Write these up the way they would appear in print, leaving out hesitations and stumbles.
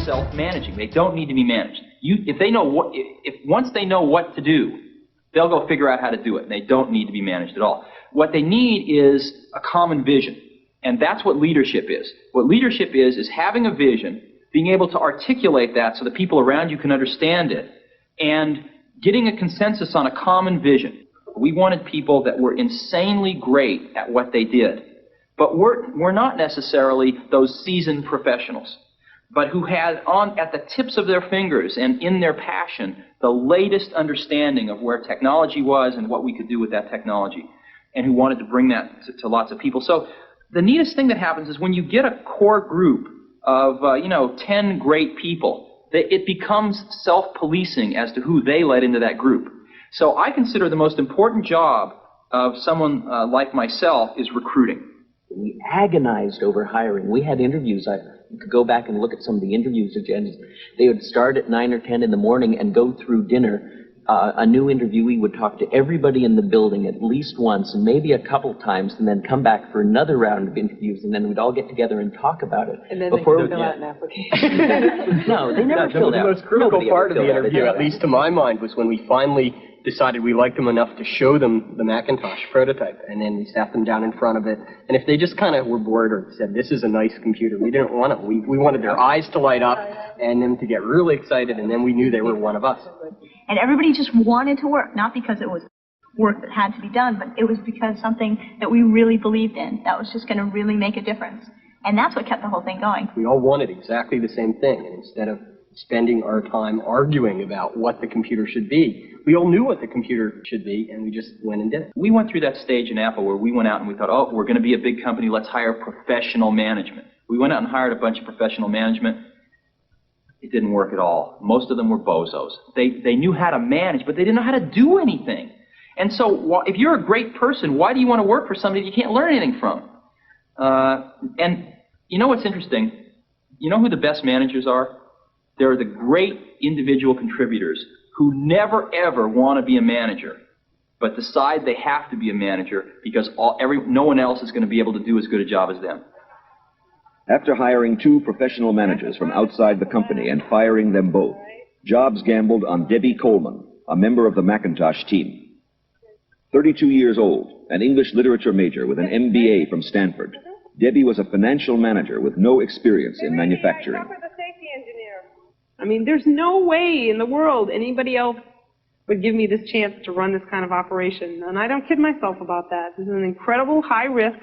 self-managing. They don't need to be managed. If they know what, if once they know what to do, they'll go figure out how to do it, and they don't need to be managed at all. What they need is a common vision, and that's what leadership is. What leadership is having a vision, being able to articulate that so the people around you can understand it, and getting a consensus on a common vision. We wanted people that were insanely great at what they did, but we're not necessarily those seasoned professionals, but who had at the tips of their fingers and in their passion the latest understanding of where technology was and what we could do with that technology, and who wanted to bring that to lots of people. So the neatest thing that happens is when you get a core group of 10 great people, it becomes self-policing as to who they let into that group. So I consider the most important job of someone like myself is recruiting. We agonized over hiring. We had interviews. You could go back and look at some of the interviews agendas. They would start at 9 or 10 in the morning and go through dinner. A new interviewee would talk to everybody in the building at least once and maybe a couple times, and then come back for another round of interviews, and then we'd all get together and talk about it. And then they could fill out an application. No, they never filled out. The most critical part of the interview, at least to my mind, was when we finally decided we liked them enough to show them the Macintosh prototype, and then we sat them down in front of it, and if they just kind of were bored or said, this is a nice computer, we didn't want it. We wanted their eyes to light up and them to get really excited, and then we knew they were one of us. And everybody just wanted to work, not because it was work that had to be done, but it was because something that we really believed in, that was just going to really make a difference. And that's what kept the whole thing going. We all wanted exactly the same thing, and instead of spending our time arguing about what the computer should be, we all knew what the computer should be, and we just went and did it. We went through that stage in Apple where we went out and we thought, oh, we're going to be a big company, let's hire professional management. We went out and hired a bunch of professional management. It didn't work at all. Most of them were bozos. They knew how to manage, but they didn't know how to do anything. And so if you're a great person, why do you want to work for somebody you can't learn anything from? And you know what's interesting? You know who the best managers are? They're the great individual contributors who never, ever want to be a manager, but decide they have to be a manager because no one else is going to be able to do as good a job as them. After hiring 2 professional managers from outside the company and firing them both, Jobs gambled on Debbie Coleman, a member of the Macintosh team. 32 years old, an English literature major with an MBA from Stanford, Debbie was a financial manager with no experience in manufacturing. I mean, there's no way in the world anybody else would give me this chance to run this kind of operation. And I don't kid myself about that. This is an incredible high risk,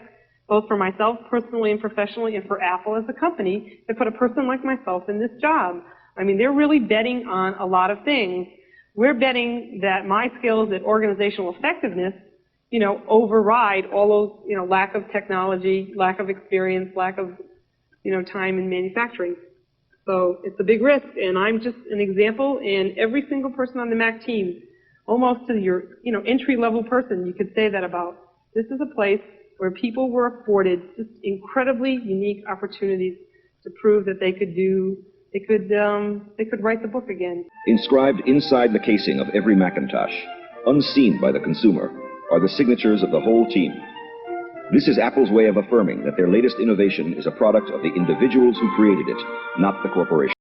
both for myself personally and professionally, and for Apple as a company, to put a person like myself in this job. I mean, they're really betting on a lot of things. We're betting that my skills at organizational effectiveness, override all those, lack of technology, lack of experience, lack of, time in manufacturing. So it's a big risk, and I'm just an example, and every single person on the Mac team, almost to your, entry-level person, you could say that about. This is a place where people were afforded just incredibly unique opportunities to prove that they could write the book again. Inscribed inside the casing of every Macintosh, unseen by the consumer, are the signatures of the whole team. This is Apple's way of affirming that their latest innovation is a product of the individuals who created it, not the corporation.